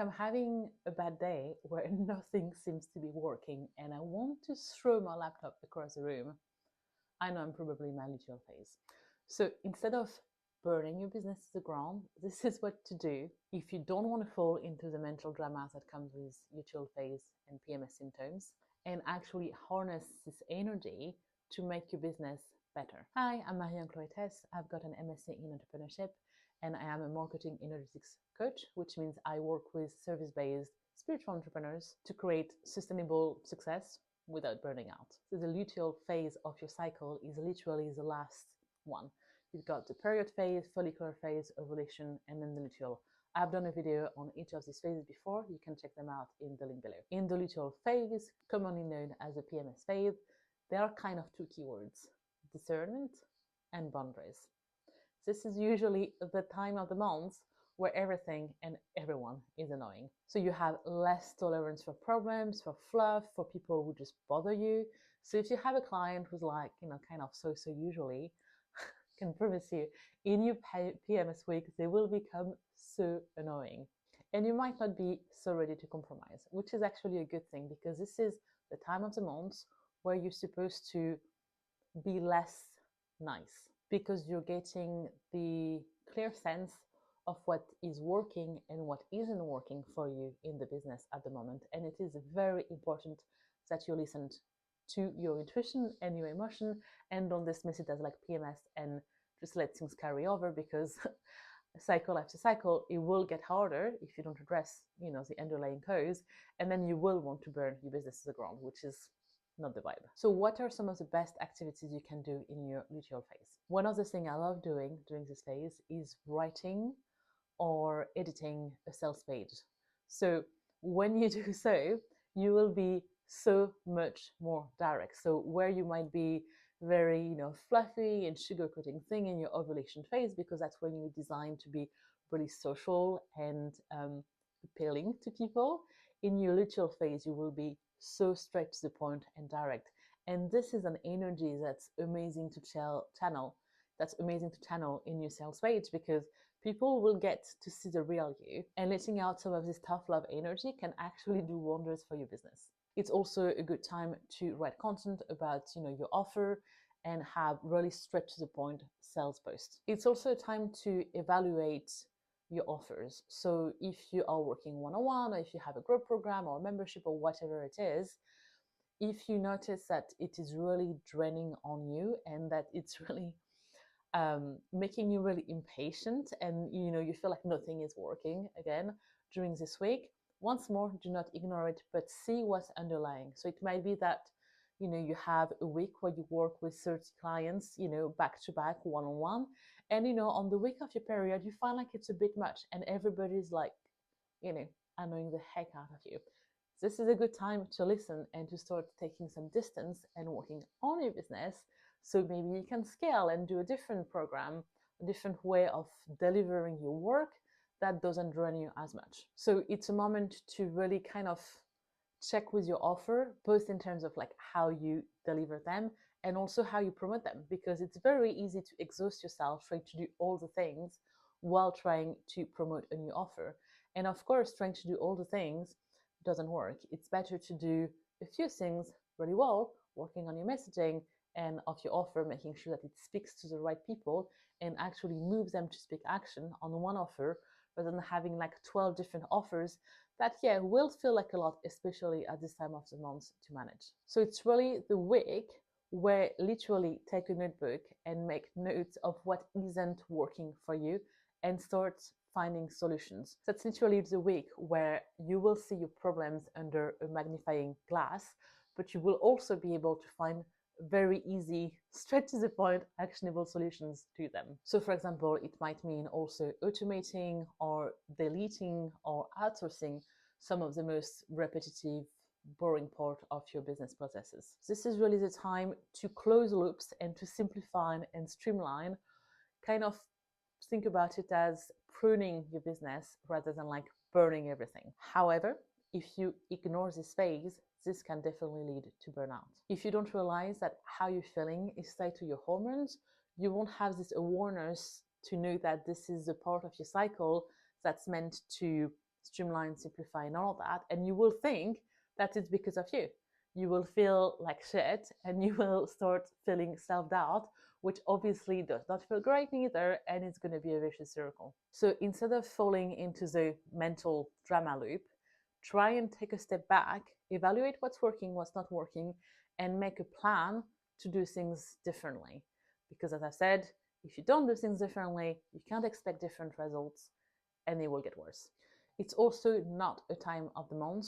I'm having a bad day where nothing seems to be working and I want to throw my laptop across the room, I know I'm probably in my luteal phase. So instead of burning your business to the ground, this is what to do if you don't want to fall into the mental dramas that comes with luteal phase and PMS symptoms, and actually harness this energy to make your business better. Hi, I'm Marie-Chloé Tess. I've got an MSc in entrepreneurship and I am a marketing energetics coach, which means I work with service-based spiritual entrepreneurs to create sustainable success without burning out. So the luteal phase of your cycle is literally the last one. You've got the period phase, follicular phase, ovulation, and then the luteal. I've done a video on each of these phases before. You can check them out in the link below. In the luteal phase, commonly known as the PMS phase, there are kind of two keywords: discernment and boundaries. This is usually the time of the month where everything and everyone is annoying. So you have less tolerance for problems, for fluff, for people who just bother you. So if you have a client who's like, kind of so usually, I can promise you, in your PMS week, they will become so annoying. And you might not be so ready to compromise, which is actually a good thing, because this is the time of the month where you're supposed to be less nice, because you're getting the clear sense of what is working and what isn't working for you in the business at the moment. And it is very important that you listen to your intuition and your emotion and don't dismiss it as like PMS and just let things carry over, because cycle after cycle, it will get harder if you don't address, the underlying cause, and then you will want to burn your business to the ground, which is not the vibe. So what are some of the best activities you can do in your luteal phase? One of the things I love doing during this phase is writing or editing a sales page. So when you do so, you will be so much more direct. So where you might be very, fluffy and sugarcoating thing in your ovulation phase, because that's when you're designed to be really social and appealing to people, in your luteal phase, you will be so straight to the point and direct. And this is an energy that's amazing to channel. That's amazing to channel in your sales page, because people will get to see the real you, and letting out some of this tough love energy can actually do wonders for your business. It's also a good time to write content about, your offer and have really straight to the point sales posts. It's also a time to evaluate your offers. So if you are working one-on-one, or if you have a group program or a membership or whatever it is, if you notice that it is really draining on you and that it's really making you really impatient, and you feel like nothing is working again during this week, once more, do not ignore it, but see what's underlying. So it might be that you have a week where you work with 30 clients, back to back, one-on-one, and on the week of your period, you find like it's a bit much and everybody's like, annoying the heck out of you. This is a good time to listen and to start taking some distance and working on your business. So maybe you can scale and do a different program, a different way of delivering your work that doesn't drain you as much. So it's a moment to really kind of check with your offer, both in terms of like how you deliver them and also how you promote them, because it's very easy to exhaust yourself trying to do all the things while trying to promote a new offer. And of course, trying to do all the things doesn't work. It's better to do a few things really well, working on your messaging and of your offer, making sure that it speaks to the right people and actually moves them to speak action on one offer, rather than having like 12 different offers that, will feel like a lot, especially at this time of the month to manage. So it's really the week where literally take a notebook and make notes of what isn't working for you and start finding solutions. That's literally the week where you will see your problems under a magnifying glass, but you will also be able to find very easy, straight to the point, actionable solutions to them. So for example, it might mean also automating or deleting or outsourcing some of the most repetitive, boring part of your business processes. This is really the time to close loops and to simplify and streamline. Kind of think about it as pruning your business rather than like burning everything. However, if you ignore this phase, this can definitely lead to burnout. If you don't realize that how you're feeling is tied to your hormones, you won't have this awareness to know that this is a part of your cycle that's meant to streamline, simplify, and all of that. And you will think that it's because of you. You will feel like shit and you will start feeling self-doubt, which obviously does not feel great either, and it's going to be a vicious circle. So instead of falling into the mental drama loop, try and take a step back, evaluate what's working, what's not working, and make a plan to do things differently. Because as I said, if you don't do things differently, you can't expect different results, and it will get worse. It's also not a time of the month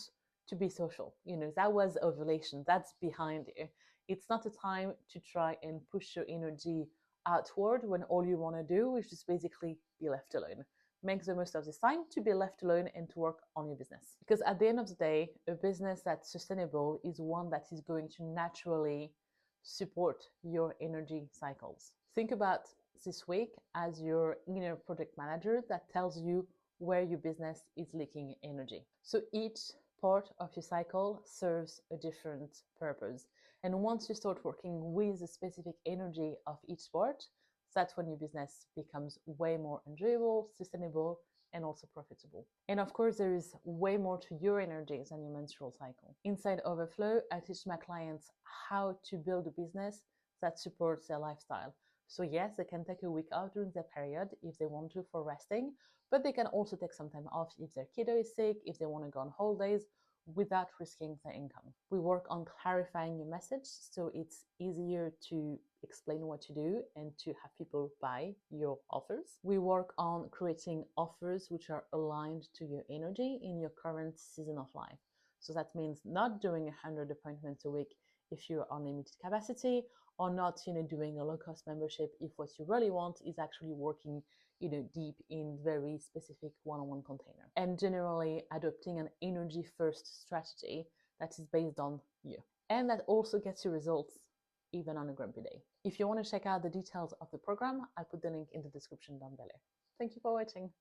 to be social. That was ovulation, that's behind you. It's not a time to try and push your energy outward when all you want to do is just basically be left alone. Make the most of this time to be left alone and to work on your business. Because at the end of the day, a business that's sustainable is one that is going to naturally support your energy cycles. Think about this week as your inner project manager that tells you where your business is leaking energy. So each part of your cycle serves a different purpose. And once you start working with the specific energy of each part, that's when your business becomes way more enjoyable, sustainable, and also profitable. And of course, there is way more to your energy than your menstrual cycle. Inside Overflow, I teach my clients how to build a business that supports their lifestyle. So yes, they can take a week off during their period if they want to for resting, but they can also take some time off if their kiddo is sick, if they want to go on holidays, without risking their income. We work on clarifying your message so it's easier to explain what you do and to have people buy your offers. We work on creating offers which are aligned to your energy in your current season of life. So that means not doing 100 appointments a week if you're on limited capacity, or not doing a low-cost membership if what you really want is actually working deep in very specific one-on-one container. And generally adopting an energy first strategy that is based on you and that also gets you results even on a grumpy day. If you want to check out the details of the program, I'll put the link in the description down below. Thank you for watching.